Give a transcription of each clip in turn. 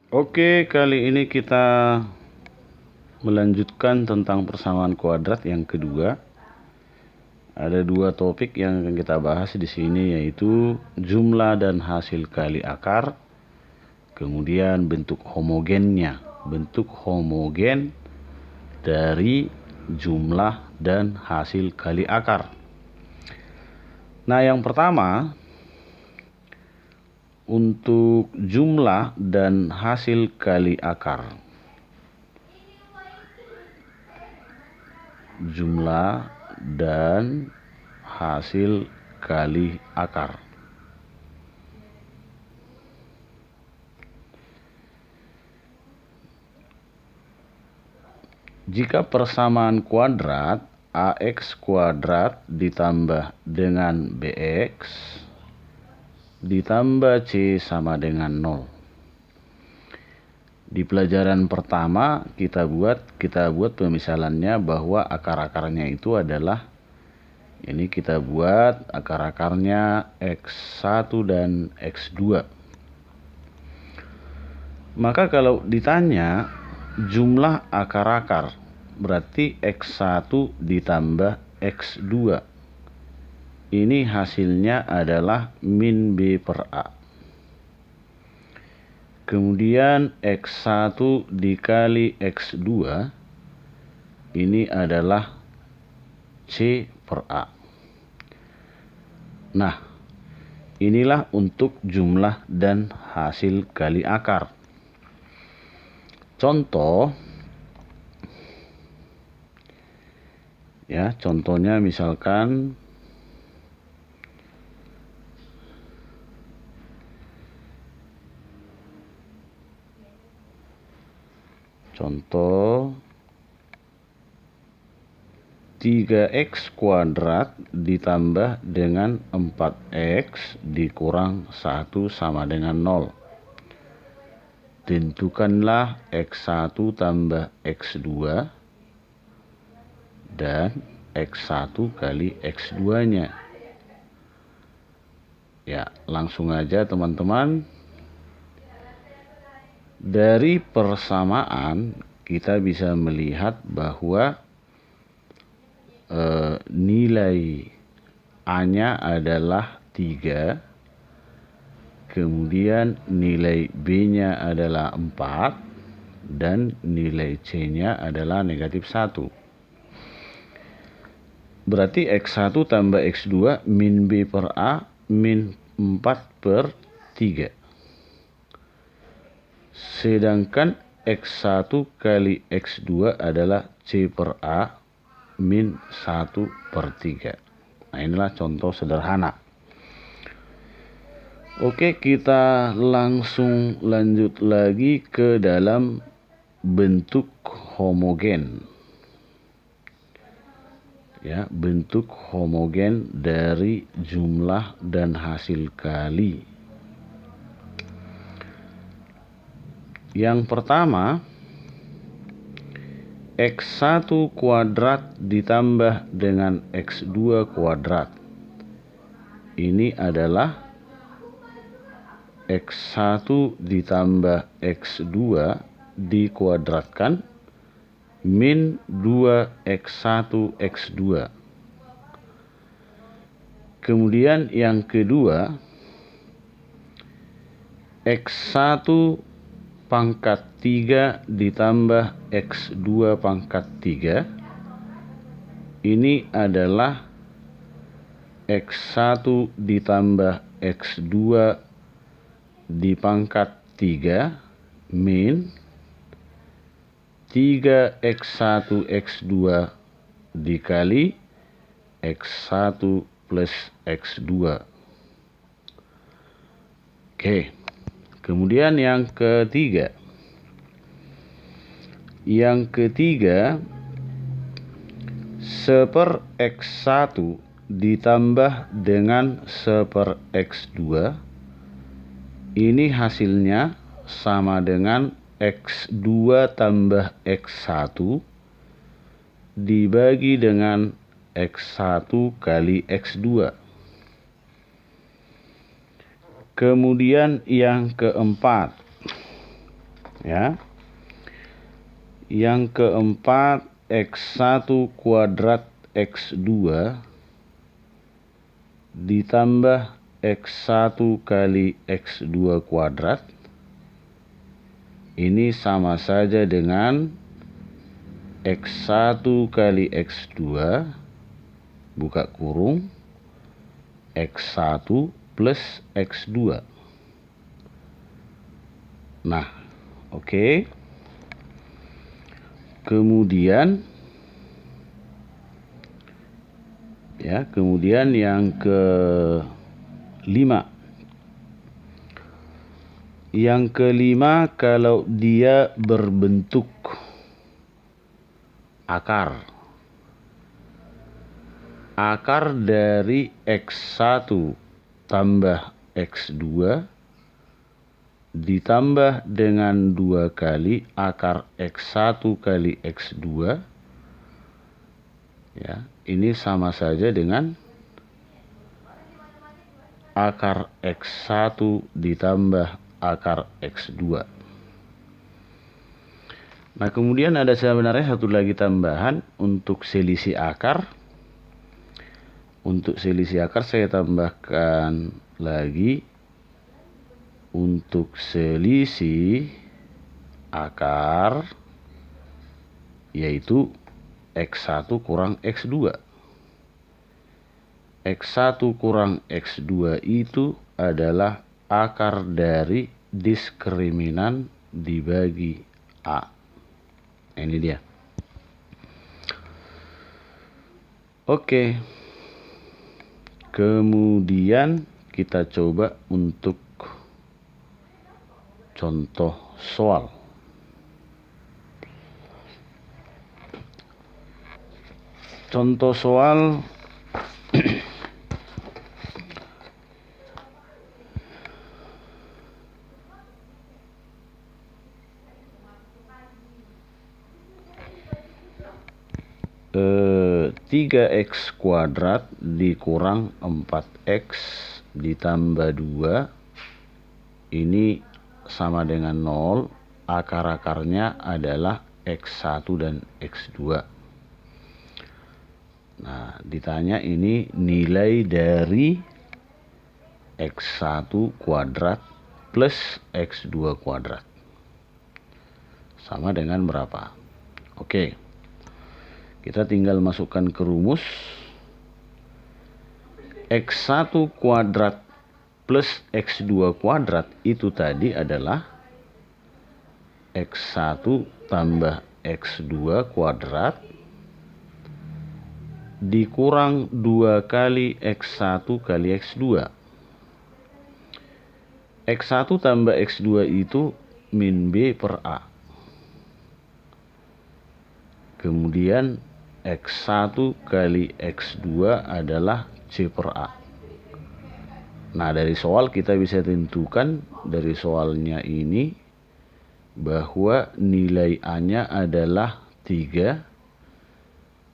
Oke, kali ini kita melanjutkan tentang persamaan kuadrat yang kedua. Ada dua topik yang akan kita bahas di sini, yaitu jumlah dan hasil kali akar, kemudian bentuk homogennya, bentuk homogen dari jumlah dan hasil kali akar. Nah, yang pertama, untuk jumlah dan hasil kali akar. Jumlah dan hasil kali akar. Jika persamaan kuadrat AX kuadrat ditambah dengan BX ditambah C sama dengan 0. Di pelajaran pertama kita buat pemisalannya bahwa akar-akarnya itu adalah, ini kita buat akar-akarnya X1 dan X2. Maka kalau ditanya jumlah akar-akar, berarti X1 ditambah X2. Ini hasilnya adalah min B per A. Kemudian X1 dikali X2, ini adalah C per A. Nah, inilah untuk jumlah dan hasil kali akar. Contoh, ya, contohnya misalkan contoh 3x kuadrat ditambah dengan 4x dikurang 1 sama dengan 0. Tentukanlah x1 tambah x2 dan x1 kali x2-nya. Ya, langsung aja teman-teman. Dari persamaan kita bisa melihat bahwa nilai A-nya adalah 3, kemudian nilai B-nya adalah 4, dan nilai C-nya adalah negatif 1. Berarti X1 tambah X2 min B per A min 4 per 3. Sedangkan X1 kali X2 adalah C per A min 1 per 3. Nah, inilah contoh sederhana. Oke, kita langsung lanjut lagi ke dalam bentuk homogen. Ya, bentuk homogen dari jumlah dan hasil kali. Yang pertama, X1 kuadrat ditambah dengan X2 kuadrat. Ini adalah X1 ditambah X2 dikuadratkan min 2X1 X2. Kemudian yang kedua, X1 pangkat 3 ditambah X2 pangkat 3. Ini adalah X1 ditambah X2 di pangkat 3 min 3X1 X2 dikali X1 plus X2. Oke. Kemudian yang ketiga. Yang ketiga, 1 X1 ditambah dengan 1 X2. Ini hasilnya sama dengan X2 tambah X1 dibagi dengan X1 kali X2. Kemudian yang keempat, Ya. Yang keempat, X1 kuadrat X2 ditambah X1 kali X2 kuadrat. Ini sama saja dengan X1 kali X2 buka kurung X1 plus X2. Nah, oke. Kemudian yang kelima. Yang kelima, kalau dia berbentuk akar. Akar dari X1 tambah X2 ditambah dengan 2 kali akar X1 kali X2. Ya, ini sama saja dengan akar X1 ditambah akar X2. Nah, kemudian ada sebenarnya satu lagi tambahan untuk selisih akar. Untuk selisih akar saya tambahkan lagi. Untuk selisih akar yaitu X1 kurang X2. X1 kurang X2 itu adalah akar dari diskriminan dibagi A. Ini dia. Oke. Kemudian kita coba untuk contoh soal. Contoh soal tiga X kuadrat dikurang 4X ditambah 2 ini sama dengan 0. Akar-akarnya adalah X1 dan X2. Nah, ditanya ini nilai dari X1 kuadrat plus X2 kuadrat. Sama dengan berapa? Oke. Kita tinggal masukkan ke rumus. X1 kuadrat plus X2 kuadrat itu tadi adalah X1 tambah X2 kuadrat dikurang 2 kali X1 kali X2. X1 tambah X2 itu min B per A. Kemudian X1 kali X2 adalah C per A. Nah, dari soal kita bisa tentukan dari soalnya ini bahwa nilai A-nya adalah 3.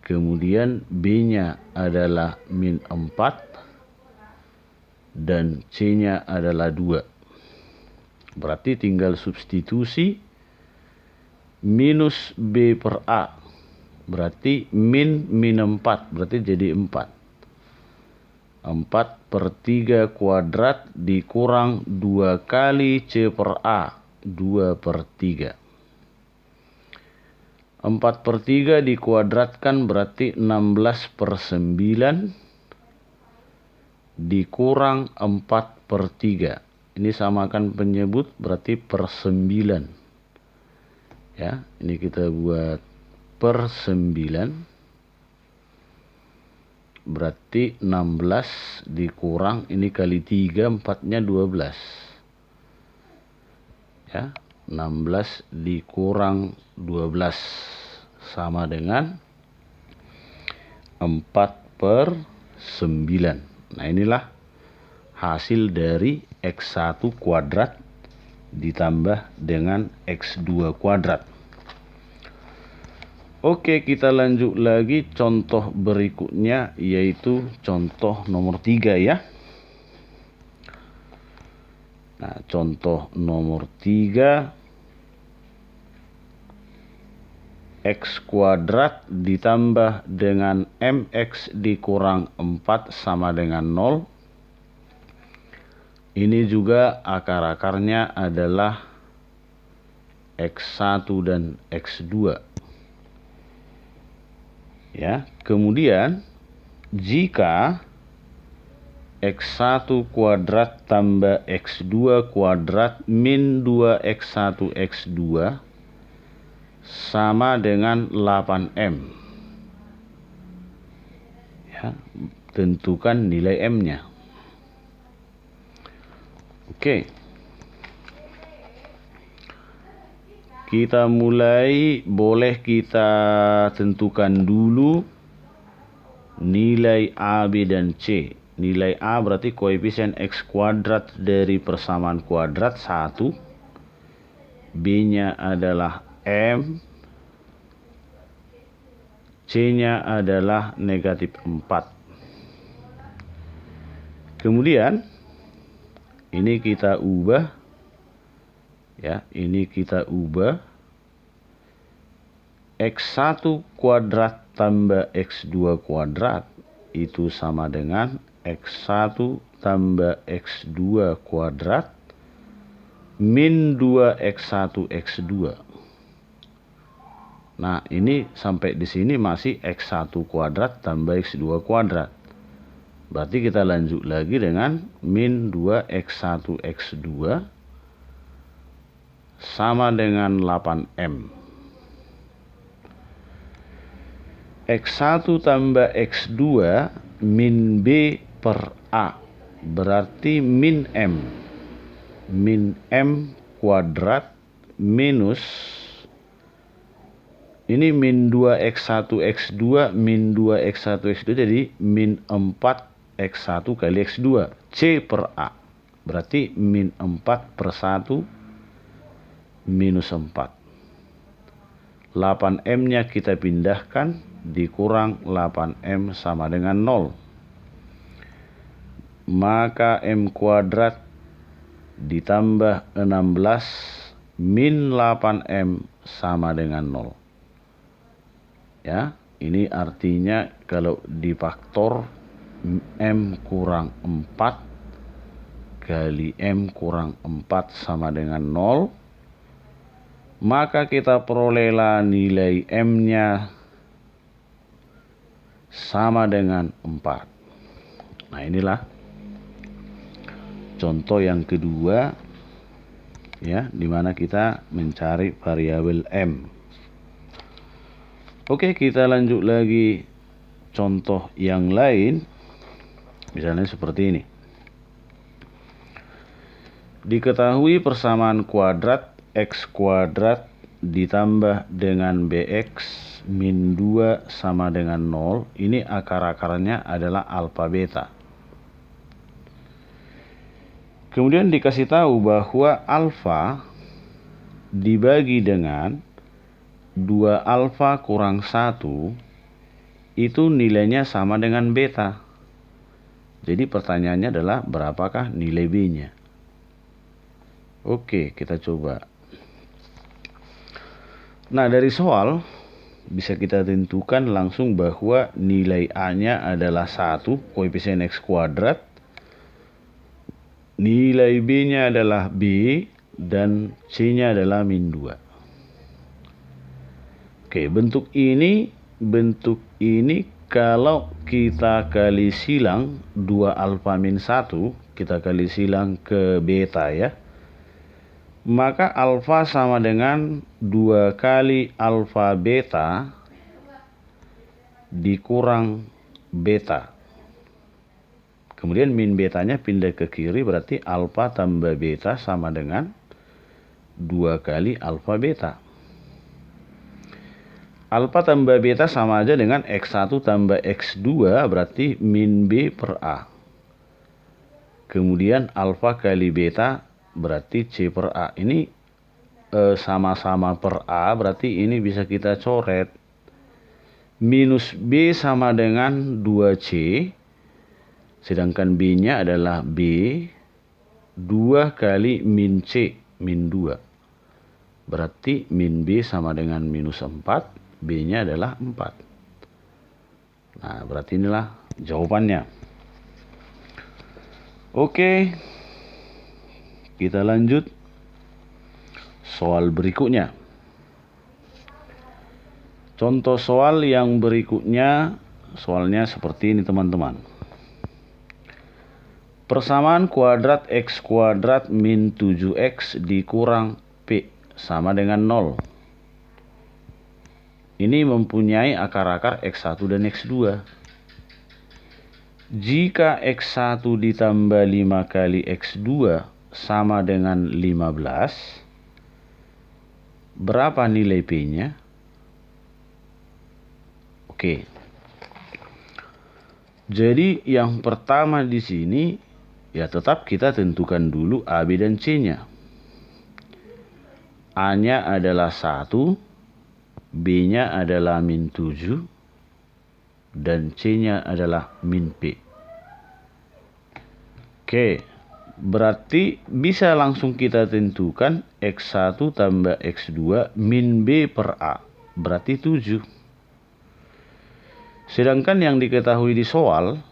Kemudian B-nya adalah min 4 dan C-nya adalah 2. Berarti tinggal substitusi minus B per A. Berarti min 4. Berarti jadi 4. 4 per 3 kuadrat dikurang 2 kali C per A. 2 per 3. 4 per 3 dikuadratkan berarti 16 per 9 dikurang 4 per 3. Ini samakan penyebut berarti per 9. Ya, ini kita buat per 9. Berarti 16 dikurang ini kali 3, 4-nya 12. Ya, 16 dikurang 12 sama dengan 4 per 9. Nah, inilah hasil dari X1 kuadrat ditambah dengan X2 kuadrat. Oke, kita lanjut lagi contoh berikutnya yaitu contoh nomor 3 ya. Nah, contoh nomor 3 X kuadrat ditambah dengan MX dikurang 4 sama dengan 0. Ini juga akar-akarnya adalah X1 dan X2. Ya, kemudian jika X1 kuadrat tambah X2 kuadrat min 2X1 X2 sama dengan 8M. Ya, tentukan nilai M-nya. Oke. Kita mulai, boleh kita tentukan dulu nilai A, B, dan C. Nilai A berarti koefisien X kuadrat dari persamaan kuadrat 1. B-nya adalah M. C-nya adalah negatif 4. Kemudian ini kita ubah. Ya, ini kita ubah. X1 kuadrat tambah X2 kuadrat itu sama dengan X1 tambah X2 kuadrat min 2X1 X2. Nah, ini sampai di sini masih X1 kuadrat tambah X2 kuadrat. Berarti kita lanjut lagi dengan min 2X1 X2 sama dengan 8M. X1 tambah X2 min B per A. Berarti min M. Min M kuadrat minus. Ini min 2X1 X2 min 2X1 X2 jadi min 4X1 kali X2. C per A. Berarti min 4 per 1 minus 4. 8M-nya kita pindahkan, dikurang 8M sama dengan 0. Maka M kuadrat ditambah 16 min 8M sama dengan 0. Ya, ini artinya kalau difaktor M kurang 4 kali M kurang 4 sama dengan 0. Maka kita perolehlah nilai M-nya sama dengan 4. Nah, inilah contoh yang kedua, ya, di mana kita mencari variabel M. Oke, kita lanjut lagi contoh yang lain. Misalnya seperti ini. Diketahui persamaan kuadrat X kuadrat ditambah dengan BX min 2 sama dengan 0. Ini akar-akarnya adalah alfa beta. Kemudian dikasih tahu bahwa alfa dibagi dengan 2 alfa kurang 1 itu nilainya sama dengan beta. Jadi pertanyaannya adalah berapakah nilai B-nya? Oke, kita coba. Nah, dari soal bisa kita tentukan langsung bahwa nilai A-nya adalah 1, koefisien X kuadrat. Nilai B-nya adalah B dan C-nya adalah min 2. Oke, bentuk ini kalau kita kali silang 2 alfa min 1, kita kali silang ke beta ya. Maka alfa sama dengan 2 kali alfa beta dikurang beta. Kemudian min betanya pindah ke kiri, berarti alfa tambah beta sama dengan 2 kali alfa beta. Alfa tambah beta sama aja dengan X1 tambah X2, berarti min B per A. Kemudian alfa kali beta berarti C per A. Ini sama-sama per A, berarti ini bisa kita coret. Minus B sama dengan 2C, sedangkan B-nya adalah B, 2 kali min C, min 2. Berarti min B sama dengan minus 4, B-nya adalah 4. Nah, berarti inilah jawabannya. Oke, kita lanjut soal berikutnya. Contoh soal yang berikutnya, soalnya seperti ini teman-teman. Persamaan kuadrat X kuadrat min 7X dikurang P sama dengan 0. Ini mempunyai akar-akar X1 dan X2. Jika X1 ditambah 5 kali X2 sama dengan 15, berapa nilai P-nya? Oke. Jadi yang pertama di sini ya tetap kita tentukan dulu A, B, dan C-nya. A-nya adalah 1, B-nya adalah min 7, dan C-nya adalah min P. Oke, berarti bisa langsung kita tentukan X1 tambah X2 min B per A. Berarti 7. Sedangkan yang diketahui di soal,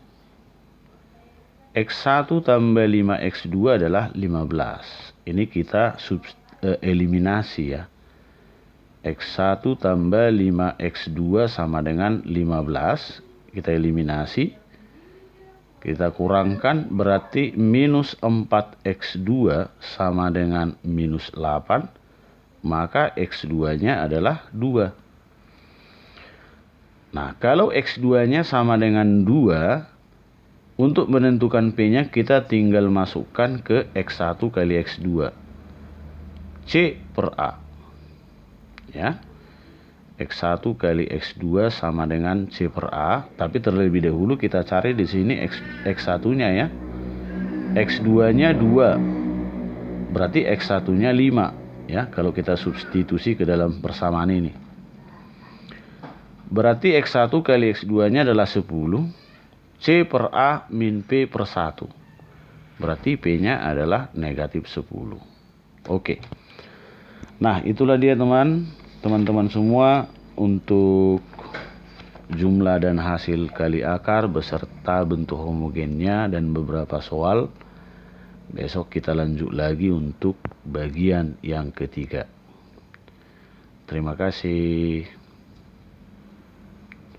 X1 tambah 5X2 adalah 15. Ini kita eliminasi ya. X1 tambah 5X2 sama dengan 15. Kita eliminasi. Kita kurangkan berarti minus 4X2 sama dengan minus 8. Maka X2-nya adalah 2. Nah, kalau X2-nya sama dengan 2, untuk menentukan P-nya kita tinggal masukkan ke X1 kali X2. C per A. Ya, X1 kali X2 sama dengan C per A. Tapi terlebih dahulu kita cari di sini X1-nya ya. X2-nya 2. Berarti X1-nya 5. Ya, kalau kita substitusi ke dalam persamaan ini. Berarti X1 kali X2-nya adalah 10. C per A min P per 1. Berarti P-nya adalah negatif 10. Oke. Nah, itulah dia teman-teman semua untuk jumlah dan hasil kali akar beserta bentuk homogennya dan beberapa soal. Besok kita lanjut lagi untuk bagian yang ketiga. Terima kasih.